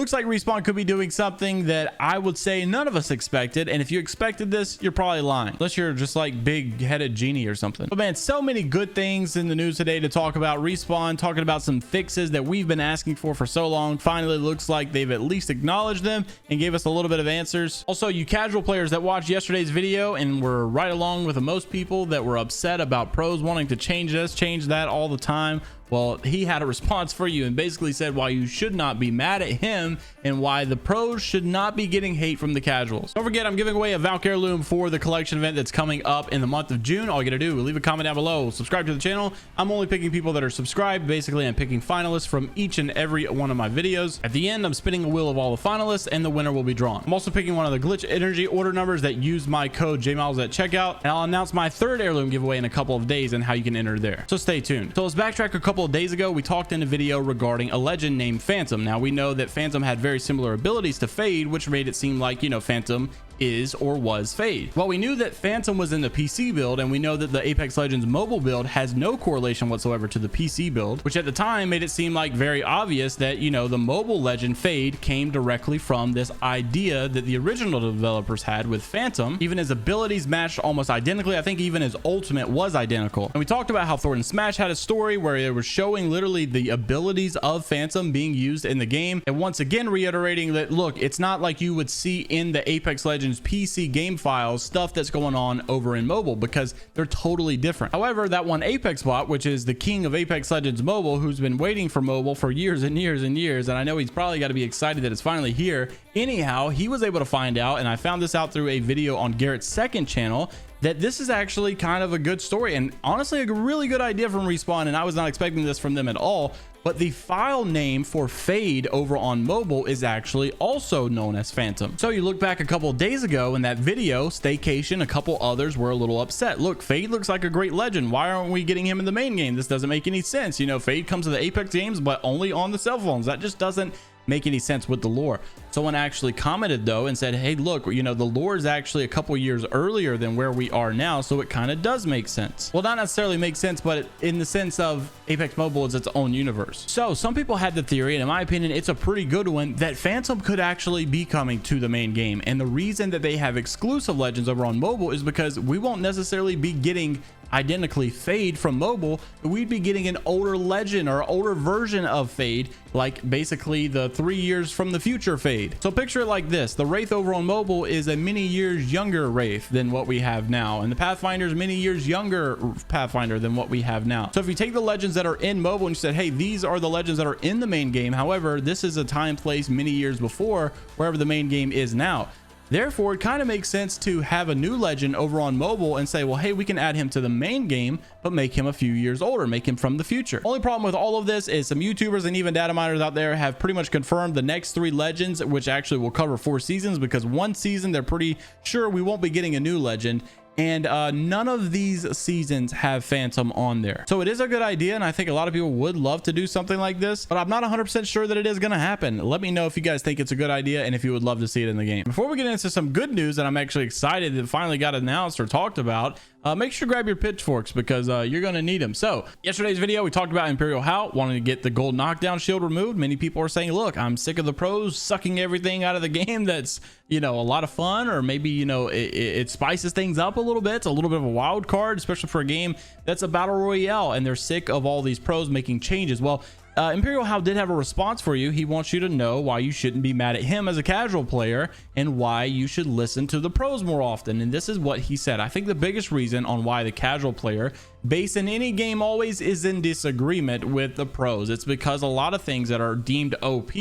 Looks like Respawn could be doing something that I would say none of us expected, and if you expected this, you're probably lying, unless you're just like big-headed genie or something. But man, so many good things in the news today to talk about. Respawn talking about some fixes that we've been asking for so long. Finally looks like they've at least acknowledged them and gave us a little bit of answers. Also, you casual players that watched yesterday's video and were right along with the most people that were upset about pros wanting to change this, change that all the time. Well, he had a response for you and basically said why you should not be mad at him and why the pros should not be getting hate from the casuals. Don't forget, I'm giving away a Valk heirloom for the collection event that's coming up in the month of June. All you gotta do, leave a comment down below, subscribe to the channel. I'm only picking people that are subscribed. Basically, I'm picking finalists from each and every one of my videos. At the end, I'm spinning a wheel of all the finalists and the winner will be drawn. I'm also picking one of the Glytch energy order numbers that use my code JMeyels at checkout, and I'll announce my third heirloom giveaway in a couple of days and how you can enter there. So stay tuned. So let's backtrack a couple of days ago. We talked in a video regarding a legend named Phantom. Now we know that Phantom had very similar abilities to Fade, which made it seem like, you know, Phantom is or was Fade. Well, we knew that Phantom was in the PC build, and we know that the Apex Legends mobile build has no correlation whatsoever to the PC build, which at the time made it seem like very obvious that, you know, the mobile legend Fade came directly from this idea that the original developers had with Phantom. Even his abilities matched almost identically. I think even his ultimate was identical. And we talked about how Thornton Smash had a story where it was showing literally the abilities of Phantom being used in the game, and once again reiterating that, look, it's not like you would see in the Apex Legends PC game files stuff that's going on over in mobile, because they're totally different. However, that one Apex bot, which is the king of Apex Legends mobile, who's been waiting for mobile for years and years and years, and I know he's probably got to be excited that it's finally here. Anyhow, he was able to find out, and I found this out through a video on Garrett's second channel, that this is actually kind of a good story and honestly a really good idea from Respawn, and I was not expecting this from them at all. But the file name for Fade over on mobile is actually also known as Phantom. So you look back a couple of days ago in that video, Staycation, a couple others were a little upset. Look, Fade looks like a great legend. Why aren't we getting him in the main game? This doesn't make any sense. You know, Fade comes to the Apex games, but only on the cell phones. That just doesn't make any sense with the lore. Someone actually commented though and said, hey, look, you know, the lore is actually a couple years earlier than where we are now, so it kind of does make sense. Well, not necessarily make sense, but in the sense of Apex Mobile is its own universe. So some people had the theory, and in my opinion it's a pretty good one, that Phantom could actually be coming to the main game. And the reason that they have exclusive legends over on mobile is because we won't necessarily be getting identically Fade from mobile. We'd be getting an older legend or older version of Fade, like basically the 3 years from the future Fade. So picture it like this: the Wraith over on mobile is a many years younger Wraith than what we have now, and the Pathfinder is many years younger Pathfinder than what we have now. So if you take the legends that are in mobile and you said, hey, these are the legends that are in the main game, however this is a time place many years before wherever the main game is now. Therefore, it kind of makes sense to have a new legend over on mobile and say, well, hey, we can add him to the main game, but make him a few years older, make him from the future. Only problem with all of this is some YouTubers and even data miners out there have pretty much confirmed the next 3 legends, which actually will cover 4 seasons, because 1 season they're pretty sure we won't be getting a new legend. And none of these seasons have Phantom on there. So it is a good idea, and I think a lot of people would love to do something like this, but I'm not 100% sure that it is going to happen. Let me know if you guys think it's a good idea and if you would love to see it in the game. Before we get into some good news that I'm actually excited that finally got announced or talked about, make sure to grab your pitchforks, because you're going to need them. So yesterday's video, we talked about ImperialHal wanting to get the gold knockdown shield removed. Many people are saying, look, I'm sick of the pros sucking everything out of the game that's, you know, a lot of fun, or maybe, you know, it spices things up a little bit. It's a little bit of a wild card, especially for a game that's a battle royale, and they're sick of all these pros making changes. Well, ImperialHal did have a response for you. He wants you to know why you shouldn't be mad at him as a casual player and why you should listen to the pros more often. And this is what he said. I think the biggest reason on why the casual player base in any game always is in disagreement with the pros, it's because a lot of things that are deemed OP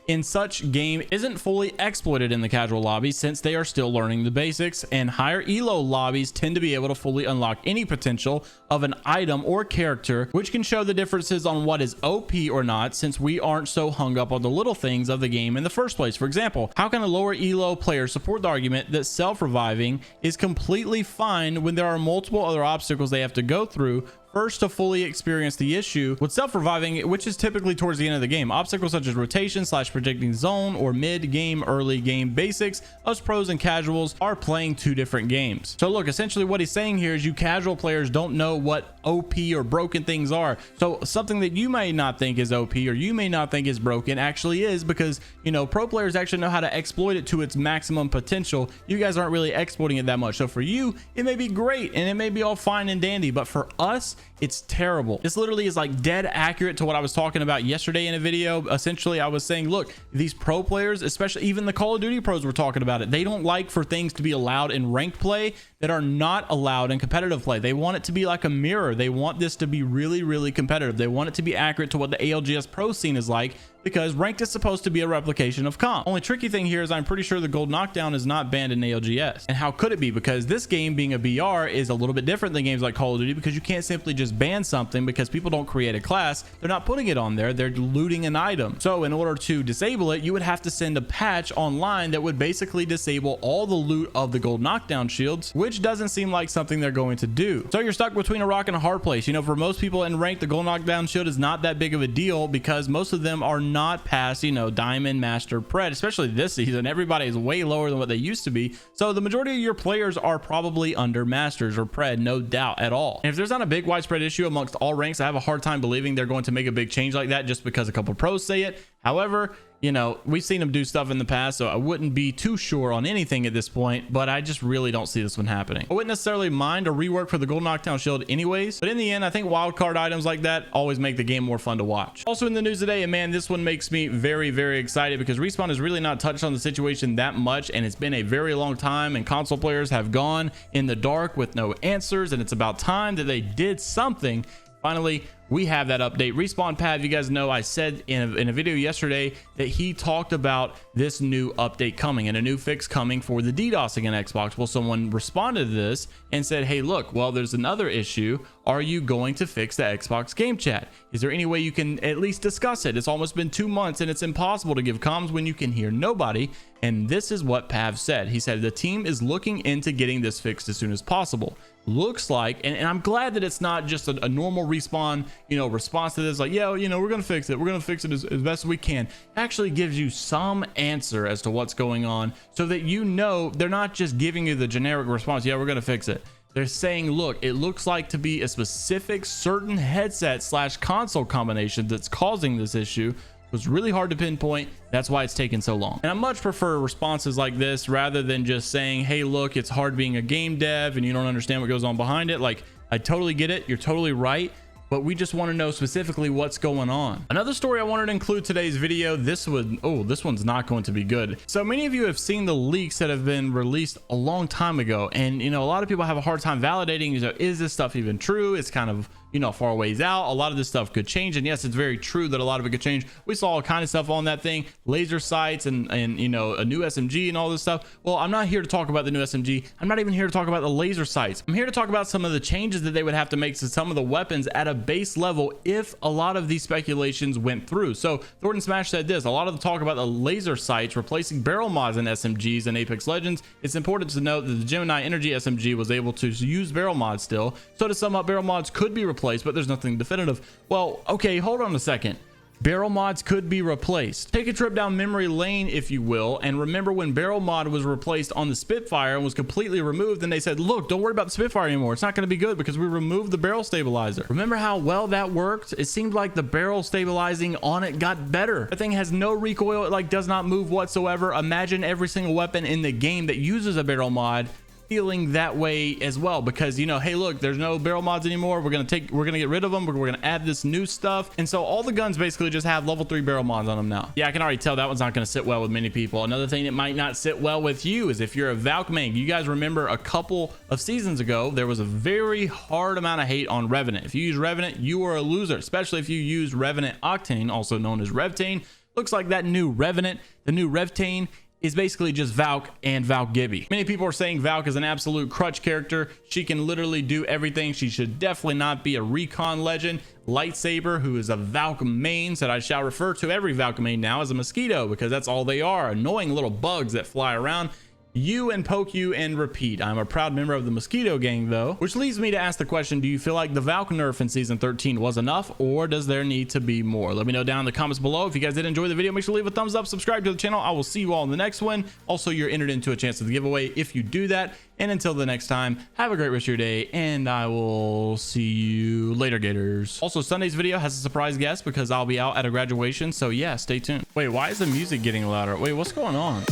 in such game isn't fully exploited in the casual lobbies, since they are still learning the basics, and higher elo lobbies tend to be able to fully unlock any potential of an item or character, which can show the differences on what is OP or not, since we aren't so hung up on the little things of the game in the first place. For example, how can a lower elo player support the argument that self-reviving is completely fine when there are multiple other obstacles they have to go through first to fully experience the issue with self-reviving, which is typically towards the end of the game. Obstacles such as rotation / predicting zone or mid-game, early game basics. Us pros and casuals are playing two different games. So look, essentially what he's saying here is you casual players don't know what OP or broken things are. So something that you may not think is OP or you may not think is broken actually is, because you know pro players actually know how to exploit it to its maximum potential. You guys aren't really exploiting it that much. So for you it may be great and it may be all fine and dandy, but for us it's terrible. This literally is like dead accurate to what I was talking about yesterday in a video. Essentially I was saying, look, these pro players, especially even the Call of Duty pros were talking about it, they don't like for things to be allowed in ranked play that are not allowed in competitive play. They want it to be like a mirror. They want this to be really competitive. They want it to be accurate to what the ALGS pro scene is like, because ranked is supposed to be a replication of comp. Only tricky thing here is I'm pretty sure the gold knockdown is not banned in ALGS. And how could it be? Because this game being a BR is a little bit different than games like Call of Duty, because you can't simply just ban something because people don't create a class. They're not putting it on there. They're looting an item. So in order to disable it, you would have to send a patch online that would basically disable all the loot of the gold knockdown shields, which doesn't seem like something they're going to do. So you're stuck between a rock and a hard place. You know, for most people in ranked, the gold knockdown shield is not that big of a deal because most of them are not past, you know, diamond, master, pred. Especially this season, everybody is way lower than what they used to be. So the majority of your players are probably under masters or pred, no doubt at all. And if there's not a big widespread issue amongst all ranks, I have a hard time believing they're going to make a big change like that just because a couple pros say it. However, you know, we've seen them do stuff in the past, so I wouldn't be too sure on anything at this point, but I just really don't see this one happening. I wouldn't necessarily mind a rework for the gold knockdown shield anyways, but in the end, I think wildcard items like that always make the game more fun to watch. Also in the news today, and man, this one makes me very excited because Respawn has really not touched on the situation that much, and it's been a very long time, and console players have gone in the dark with no answers, and it's about time that they did something. Finally, we have that update. Respawn Pav, you guys know I said in a video yesterday that he talked about this new update coming and a new fix coming for the DDoSing in Xbox. Well, someone responded to this and said, hey, look, well, there's another issue. Are you going to fix the Xbox game chat? Is there any way you can at least discuss it? It's almost been 2 months and it's impossible to give comms when you can hear nobody. And this is what Pav said. He said the team is looking into getting this fixed as soon as possible. Looks like, and I'm glad that it's not just a normal Respawn, you know, response to this, like, yeah, you know, we're gonna fix it, as best as we can. It actually gives you some answer as to what's going on, so that you know they're not just giving you the generic response, yeah, we're gonna fix it. They're saying, look, it looks like to be a specific certain headset / console combination that's causing this issue. It was really hard to pinpoint. That's why it's taken so long. And I much prefer responses like this rather than just saying, hey, look, it's hard being a game dev and you don't understand what goes on behind it. Like, I totally get it. You're totally right. But we just want to know specifically what's going on. Another story I wanted to include today's video, this one's not going to be good. So many of you have seen the leaks that have been released a long time ago, and you know, a lot of people have a hard time validating, you know, is this stuff even true? It's kind of, you know, far ways out. A lot of this stuff could change, and yes, it's very true that a lot of it could change. We saw all kind of stuff on that thing, laser sights and you know, a new SMG and all this stuff. Well, I'm not here to talk about the new SMG. I'm not even here to talk about the laser sights. I'm here to talk about some of the changes that they would have to make to some of the weapons at a base level if a lot of these speculations went through. So Thornton Smash said this: a lot of the talk about the laser sights replacing barrel mods in SMGs and Apex Legends. It's important to note that the Gemini Energy SMG was able to use barrel mods still. So to sum up, barrel mods could be replaced, but there's nothing definitive. Well, okay, hold on a second. Barrel mods could be replaced. Take a trip down memory lane, if you will, and remember when barrel mod was replaced on the Spitfire and was completely removed, and they said, look, don't worry about the Spitfire anymore. It's not going to be good because we removed the barrel stabilizer. Remember how well that worked? It seemed like the barrel stabilizing on it got better. The thing has no recoil. It like does not move whatsoever. Imagine every single weapon in the game that uses a barrel mod feeling that way as well, because you know, hey, look, there's no barrel mods anymore. We're gonna get rid of them, but we're gonna add this new stuff, and so all the guns basically just have level 3 barrel mods on them now. Yeah, I can already tell that one's not gonna sit well with many people. Another thing that might not sit well with you is if you're a Valk main. You guys remember a couple of seasons ago there was a very hard amount of hate on Revenant. If you use Revenant, you are a loser, especially if you use Revenant Octane, also known as RevTane. Looks like that new Revenant, the new RevTane, is basically just Valk and Valk Gibby. Many people are saying Valk is an absolute crutch character. She can literally do everything. She should definitely not be a recon legend. Lightsaber, who is a Valk main, said I shall refer to every Valk main now as a mosquito because that's all they are, annoying little bugs that fly around. you and poke you and repeat. I'm a proud member of the Mosquito Gang though, which leads me to ask the question, do you feel like the Valk nerf in season 13 was enough, or does there need to be more? Let me know down in the comments below. If you guys did enjoy the video, make sure to leave a thumbs up, subscribe to the channel. I will see you all in the next one. Also, you're entered into a chance of the giveaway if you do that. And until the next time, have a great rest of your day, and I will see you later, Gators. Also, Sunday's video has a surprise guest because I'll be out at a graduation, so yeah, stay tuned. Wait, why is the music getting louder? Wait, what's going on?